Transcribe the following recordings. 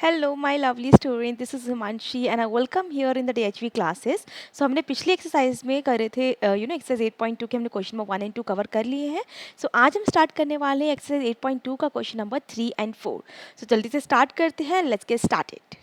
Hello, my lovely student. This is Himanshi and I welcome here in the DHV classes. So हमने पिछली exercise में करे थे exercise 8.2 के हमने क्वेश्चन नंबर 1 एंड 2 कवर कर लिए हैं. सो आज हम स्टार्ट करने वाले हैं एक्सरसाइज 8.2 का क्वेश्चन नंबर 3 एंड 4. सो जल्दी से स्टार्ट करते हैं. Let's get started.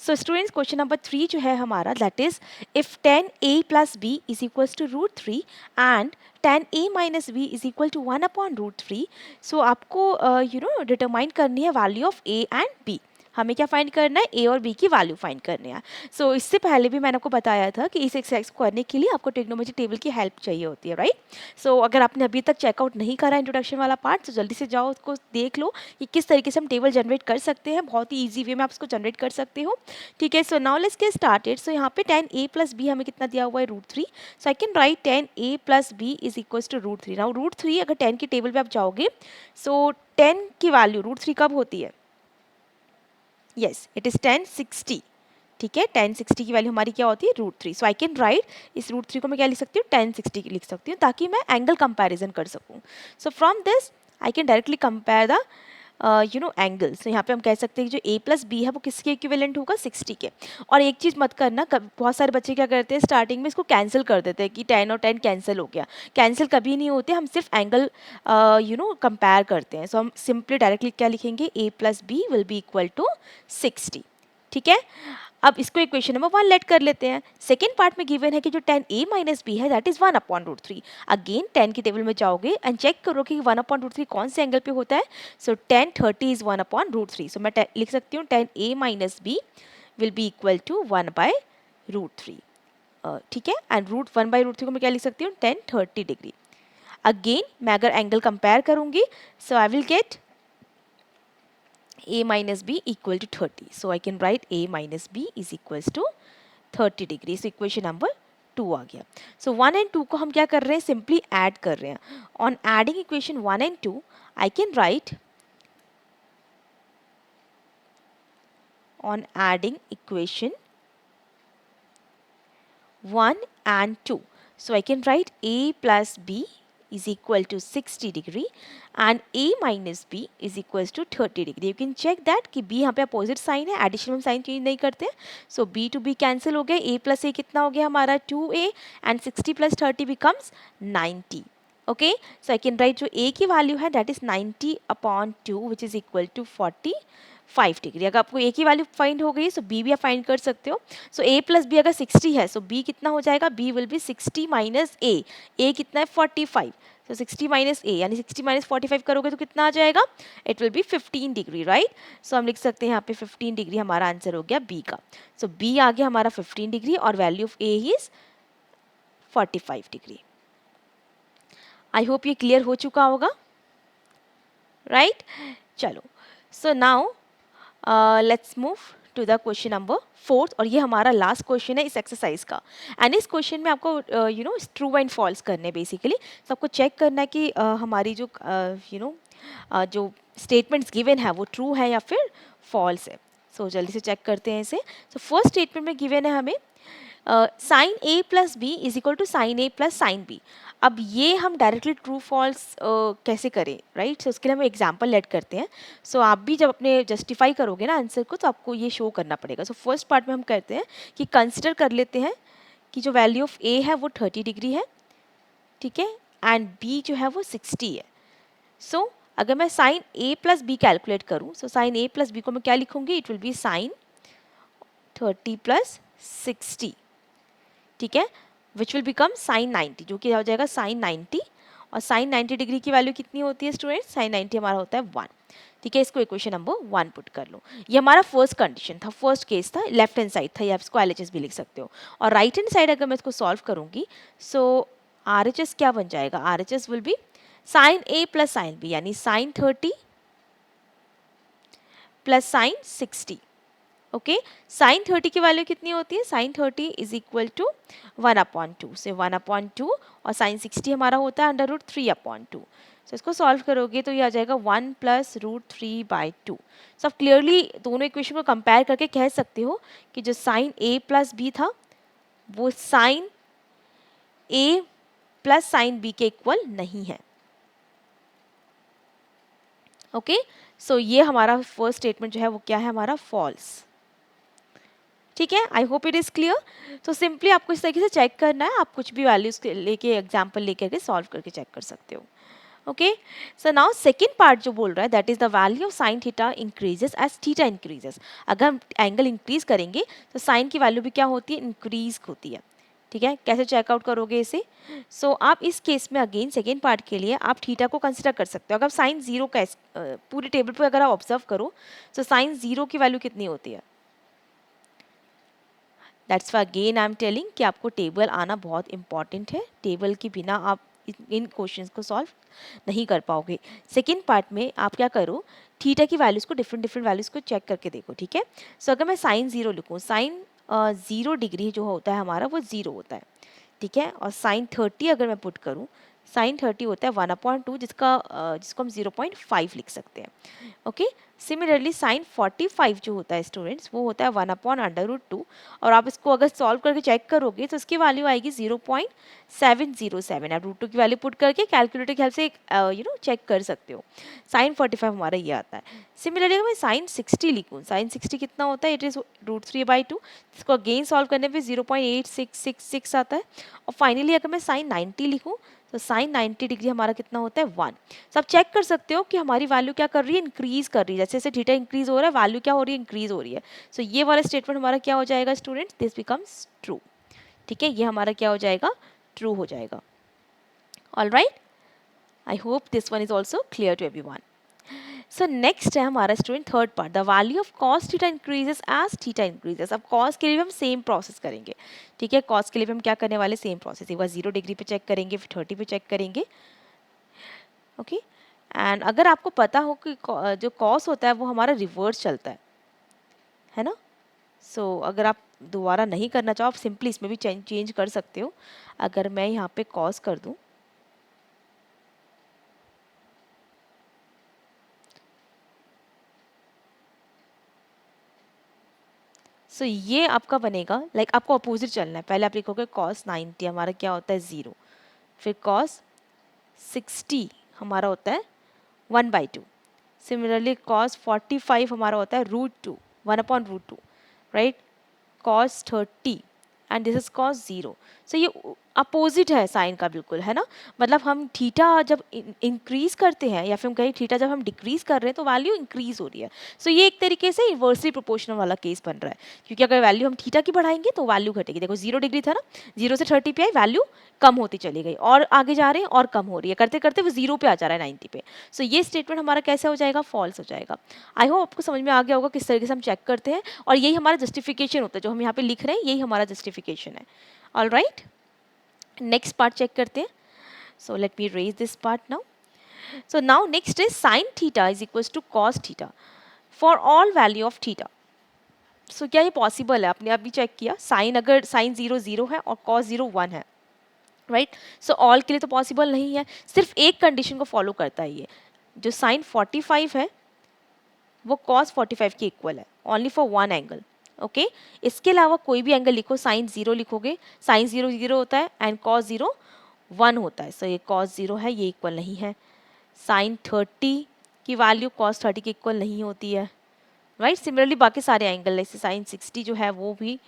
So students question number 3 जो है हमारा that is if 10a plus b is equals to root 3 and 10a minus b is equal to 1 upon root 3. सो आपको determine करनी है value of a and b. हमें क्या find करना है? a और b की वैल्यू फाइंड करनी है. सो इससे पहले भी मैंने आपको बताया था कि इस एक्सरसाइज को करने के लिए आपको ट्रिग्नोमेट्रिक टेबल की हेल्प चाहिए होती है, राइट? सो अगर आपने अभी तक चेकआउट नहीं करा इंट्रोडक्शन वाला पार्ट तो जल्दी से जाओ, उसको देख लो कि किस तरीके से हम टेबल जनरेट कर सकते हैं. बहुत ही ईजी वे में आप इसको जनरेट कर सकते हो. ठीक है, so now let's get started. So यहाँ पे 10a प्लस b हमें कितना दिया हुआ है? Root 3. So I can write 10a plus b is equals to root 3. Now root 3 अगर 10 की टेबल पे आप जाओगे सो 10 की वैल्यू रूट 3 कब होती है? Yes, it is 1060. ठीक है, 1060 की वैल्यू हमारी क्या होती है? Root 3. So I can write इस रूट 3 को मैं क्या लिख सकती हूँ? 1060 लिख सकती हूँ ताकि मैं एंगल कंपैरिजन कर सकूँ. So from this I can directly compare the angle. So यहाँ पे हम कह सकते हैं कि जो a प्लस बी है वो किसके इक्विवेलेंट होगा? 60 के. और एक चीज़ मत करना, बहुत सारे बच्चे क्या करते हैं स्टार्टिंग में इसको कैंसिल कर देते हैं कि 10 और 10 कैंसिल हो गया. कैंसिल कभी नहीं होते, हम सिर्फ एंगल कंपेयर करते हैं. सो हम सिंपली डायरेक्टली क्या लिखेंगे? a plus b will be equal to 60. ठीक है, अब इसको इक्वेशन नंबर 1 लेट कर लेते हैं. सेकेंड पार्ट में गिवन है कि जो 10a माइनस बी है that is 1 upon root 3. Again 10 की टेबल में जाओगे एंड चेक करो कि 1 अपॉन रूट 3 कौन से एंगल पे होता है. So 1030 is 1 upon root 3. So मैं लिख सकती हूँ 10a minus b will be equal to 1 by root 3. ठीक है, एंड रूट 1 बाय रूट 3 को मैं क्या लिख सकती हूँ? 1030 डिग्री. अगेन मैं अगर एंगल कंपेयर करूंगी so I will get a minus b equal to 30. So I can write a minus b is equals to 30 degree. So equation number 2 आ गया. So 1 and 2 को हम क्या कर रहे हैं? Simply add कर रहे हैं. On adding equation 1 and 2, I can write on adding equation 1 and 2. So I can write a plus b is equal to 60 degree and a minus b is equals to 30 degree. You can check that कि b यहाँ पे opposite sign है, addition में sign change नहीं करते. सो b to b cancel हो गया. a plus a कितना हो गया हमारा? 2a and 60 plus 30 becomes 90. Okay, so I can write जो a की वैल्यू है that is 90 upon 2 which is equal to 45 degree. अगर आपको a की वैल्यू फाइंड हो गई सो b भी आप फाइंड कर सकते हो. सो a प्लस b अगर 60 है सो b कितना हो जाएगा? b will be 60 minus a कितना है? 45. सो 60 माइनस a यानी 60 माइनस 45 करोगे तो कितना आ जाएगा? It will be 15 degree, right? So हम लिख सकते हैं यहाँ पे 15 डिग्री हमारा आंसर हो गया b का. सो b आ गया हमारा 15 डिग्री और value of a is 45 degree. I hope ये क्लियर हो चुका होगा, राइट? चलो, so now let's move to the question number 4 और ये हमारा लास्ट क्वेश्चन है इस एक्सरसाइज का. एंड इस क्वेश्चन में आपको ट्रू एंड फॉल्स करने बेसिकली. तो आपको चेक करना है कि हमारी जो जो स्टेटमेंट्स गिवन है वो ट्रू है या फिर फॉल्स है. सो जल्दी से चेक करते हैं इसे. सो फर्स्ट स्टेटमेंट में गिवन है हमें sine A plus b is equal to sine A plus sine b. अब ये हम डायरेक्टली ट्रू फॉल्स कैसे करें, राइट? सो उसके लिए हम एग्जांपल लेट करते हैं. सो आप भी जब अपने जस्टिफाई करोगे ना आंसर को तो आपको ये शो करना पड़ेगा. सो फर्स्ट पार्ट में हम करते हैं कि कंसिडर कर लेते हैं कि जो वैल्यू ऑफ ए है वो 30 डिग्री है, ठीक है, एंड बी जो है वो 60 है. सो अगर मैं साइन ए प्लस बी कैलकुलेट करूँ सो साइन ए प्लस बी को मैं क्या लिखूंगी? It will be sine 30 plus 60. ठीक है, विच विल बिकम साइन 90 जो कि हो जाएगा साइन 90. और साइन 90 डिग्री की वैल्यू कितनी होती है स्टूडेंट? साइन 90 हमारा होता है 1. ठीक है, इसको इक्वेशन नंबर 1 पुट कर लो. ये हमारा फर्स्ट कंडीशन था, फर्स्ट केस था, लेफ्ट हैंड साइड था, या आप इसको एलएचएस भी लिख सकते हो. और राइट हैंड साइड अगर मैं इसको सॉल्व करूंगी सो आरएचएस क्या बन जाएगा? RHS will be sine A plus sine B यानी sine 30 plus sine 60. Okay, sine 30 की वैल्यू कितनी होती है? Sine 30 is equal to 1 upon 2 से 1 अपॉन 2 और साइन 60 हमारा होता है अंडर रूट 3 अपॉन 2. सो इसको सॉल्व करोगे तो ये आ जाएगा 1 प्लस रूट 3 बाई 2. सो आप क्लियरली दोनों इक्वेशन को कंपेयर करके कह सकते हो कि जो साइन ए प्लस बी था वो साइन ए प्लस साइन बी के इक्वल नहीं है. ओके, सो ये हमारा फर्स्ट स्टेटमेंट जो है वो क्या है हमारा फॉल्स। ठीक है, I hope it is clear. तो सिंपली आपको इस तरीके से चेक करना है, आप कुछ भी वैल्यूज लेके एग्जाम्पल लेकर के सॉल्व करके चेक कर सकते हो। Okay, so now second part जो बोल रहा है that is the value of sine theta increases as theta increases. अगर हम एंगल इंक्रीज करेंगे तो साइन की वैल्यू भी क्या होती है, इंक्रीज होती है। ठीक है, कैसे चेकआउट करोगे इसे? सो आप इस केस में अगेन सेकेंड पार्ट के लिए आप थीटा को कंसिडर कर सकते हो। अगर साइन जीरो का पूरे टेबल पर अगर आप ऑब्जर्व करो तो साइन जीरो की वैल्यू कितनी होती है? That's why again I am telling कि आपको टेबल आना बहुत इंपॉर्टेंट है। टेबल के बिना आप इन क्वेश्चंस को सॉल्व नहीं कर पाओगे। सेकेंड पार्ट में आप क्या करो, थीटा की वैल्यूज़ को डिफरेंट डिफरेंट वैल्यूज़ को चेक करके देखो। ठीक है, सो अगर मैं साइन ज़ीरो लिखूँ, साइन 0 डिग्री जो होता है हमारा वो 0 होता है। ठीक है, और साइन 30 अगर मैं पुट करूँ, साइन 30 होता है 1/2 जिसको हम 0.5 लिख सकते हैं। ओके, सिमिलरली साइन 45 जो होता है स्टूडेंट्स वो होता है 1/√2, और आप इसको अगर सॉल्व करके चेक करोगे तो इसकी वैल्यू आएगी 0.707। आप √2 की वैल्यू पुट करके कैलकुलेटर की हेल्प से चेक कर सकते हो। साइन 45 हमारा ये आता है। सिमिलरली अगर मैं साइन 60 लिखूँ, साइन 60 कितना होता है, इट इज़ √3/2। इसको अगेन सॉल्व करने पे 0.8666 आता है। और फाइनली अगर मैं साइन 90 लिखूँ तो साइन 90 डिग्री हमारा कितना होता है 1। तो आप चेक कर सकते हो कि हमारी वैल्यू क्या कर रही है, इंक्रीज कर रही है। जैसे जैसे थीटा इंक्रीज हो रहा है वैल्यू क्या हो रही है, इंक्रीज हो रही है। सो ये वाला स्टेटमेंट हमारा क्या हो जाएगा स्टूडेंट्स, दिस बिकम्स ट्रू। ठीक है, ये हमारा क्या हो जाएगा, ट्रू हो जाएगा। All right, I hope this one is also clear to everyone. So next है हमारा student third part, the value of cos theta increases as theta increases. अब कॉस के लिए भी हम सेम प्रोसेस करेंगे। ठीक है, कॉस के लिए भी हम क्या करने वाले, सेम प्रोसेस, एक बार 0 डिग्री पे चेक करेंगे, फिर 30 पे चेक करेंगे। ओके, एंड अगर आपको पता हो कि जो कॉस होता है वो हमारा रिवर्स चलता है ना। सो अगर आप दोबारा नहीं करना चाहो, आप सिंपली इसमें भी चेंज कर सकते हो। अगर मैं यहाँ पे कॉस कर दूँ, सो ये आपका बनेगा आपको अपोजिट चलना है। पहले आप लिखोगे कॉस 90 हमारा क्या होता है 0, फिर कॉस 60 हमारा होता है 1/2। सिमिलरली कॉस 45 हमारा होता है √2, 1/√2, right. Cos 30 and this is cos 0। सो ये अपोजिट है साइन का, बिल्कुल, है ना। मतलब हम थीटा जब इंक्रीज करते हैं या फिर हम कहें थीटा जब हम डिक्रीज कर रहे हैं तो वैल्यू इंक्रीज हो रही है। सो ये एक तरीके से इन्वर्सली प्रोपोर्शनल वाला केस बन रहा है, क्योंकि अगर वैल्यू हम थीटा की बढ़ाएंगे तो वैल्यू घटेगी। देखो 0 डिग्री था ना, 0 से 30 पे आई, वैल्यू कम होती चली गई, और आगे जा रहे हैं और कम हो रही है, करते करते वो 0 पे आ जा रहा है 90 पे। सो ये स्टेटमेंट हमारा कैसे हो जाएगा, फॉल्स हो जाएगा। आई होप आपको समझ में आ गया होगा किस तरीके से हम चेक करते हैं, और यही हमारा जस्टिफिकेशन होता है, जो हम यहाँ पे लिख रहे हैं यही हमारा जस्टिफिकेशन है। All right, next part check करते हैं। So let me erase this part now. So now next is sine theta is equals to cos theta for all value of theta. So क्या ये पॉसिबल है? आपने अभी check किया, sign अगर sign 0 0 है और कॉस 0 1 है, राइट। सो ऑल के लिए तो पॉसिबल नहीं है, सिर्फ एक कंडीशन को फॉलो करता है ये, जो साइन 45 है वो कॉस 45 के इक्वल है, only for one angle. Okay, इसके अलावा कोई भी एंगल लिखो, साइन 0 लिखोगे, साइन 0 0 होता है एंड कॉस 0 1 होता है। सो ये कॉस 0 है, ये इक्वल नहीं है। साइन 30 की वैल्यू कॉस 30 के इक्वल नहीं होती है, राइट। सिमिलरली बाकी सारे एंगल जैसे साइन 60 जो है वो भी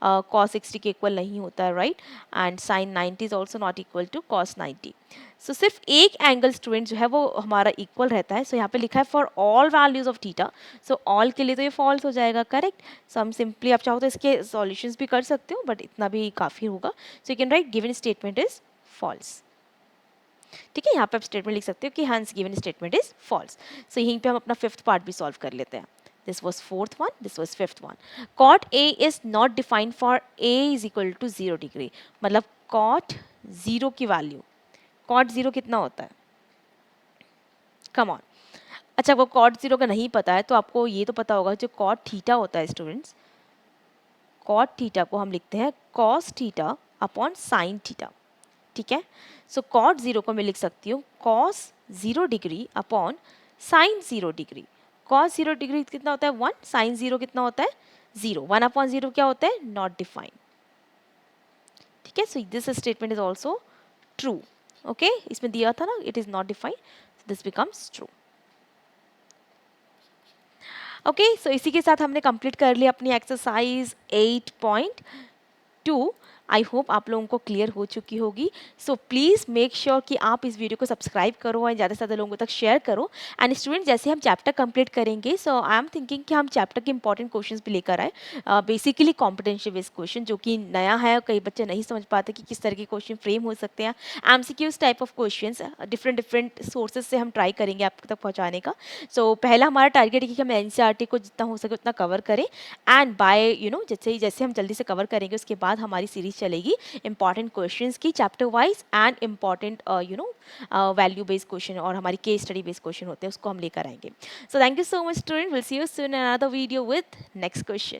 कॉस 60 के इक्वल नहीं होता है, right. And sine 90 is also not equal to cos 90। So सिर्फ एक एंगल स्टूडेंट जो है वो हमारा इक्वल रहता है। सो यहाँ पे लिखा है for all values of theta. So all के लिए तो ये फॉल्स हो जाएगा, करेक्ट। सो हम सिंपली, आप चाहो तो इसके सॉल्यूशंस भी कर सकते हो, बट इतना भी काफ़ी होगा। So you can write given statement is false. ठीक है, यहाँ पे आप स्टेटमेंट लिख सकते हो कि हंस गिवन स्टेटमेंट इज फॉल्स। सो यहीं पे हम अपना फिफ्थ पार्ट भी सॉल्व कर लेते हैं। This was fourth one, this was fifth one. Cot A is not defined for A is equal to 0 degree. मतलब cot 0 की वैल्यू, cot 0 कितना होता है? Come on. अच्छा, आपको cot 0 का नहीं पता है तो आपको ये तो पता होगा, जो cot थीटा होता है स्टूडेंट्स, cot थीटा को हम लिखते हैं cos theta upon sin theta. ठीक है, सो cot 0 को मैं लिख सकती हूँ cos 0 degree upon sin 0 degree. cos 0 degree कितना होता है 1, sin 0 कितना होता है 0, 1/0 क्या होता है, नॉट डिफाइंड। ठीक है, so this statement is also true. Okay, इसमें दिया था ना it is not defined, this becomes true. Okay, so इसी के साथ हमने कंप्लीट कर लिया अपनी एक्सरसाइज 8.2। आई होप आप लोगों को क्लियर हो चुकी होगी। सो प्लीज़ मेक श्योर कि आप इस वीडियो को सब्सक्राइब करो और ज़्यादा से ज़्यादा लोगों तक शेयर करो। एंड स्टूडेंट, जैसे हम चैप्टर कंप्लीट करेंगे, सो आई एम थिंकिंग कि हम चैप्टर के इंपॉर्टेंट क्वेश्चंस भी लेकर आए। बेसिकली कॉम्पिटेंशियल बेस्ड क्वेश्चन जो कि नया है, कई बच्चे नहीं समझ पाते कि किस तरह के क्वेश्चन फ्रेम हो सकते हैं। MCQs type of questions different sources से हम ट्राई करेंगे आप तक पहुँचाने का। सो पहला हमारा टारगेट है कि हम एनसीईआरटी को जितना हो सके उतना कवर करें। एंड बाय जैसे जैसे हम जल्दी से कवर करेंगे, उसके बाद हमारी सीरीज चलेगी इंपॉर्टेंट क्वेश्चंस की chapter wise and important value based question, और हमारी केस स्टडी बेस्ड क्वेश्चन होते हैं उसको हम लेकर आएंगे। So thank you so much student, will see you soon in another video with next question.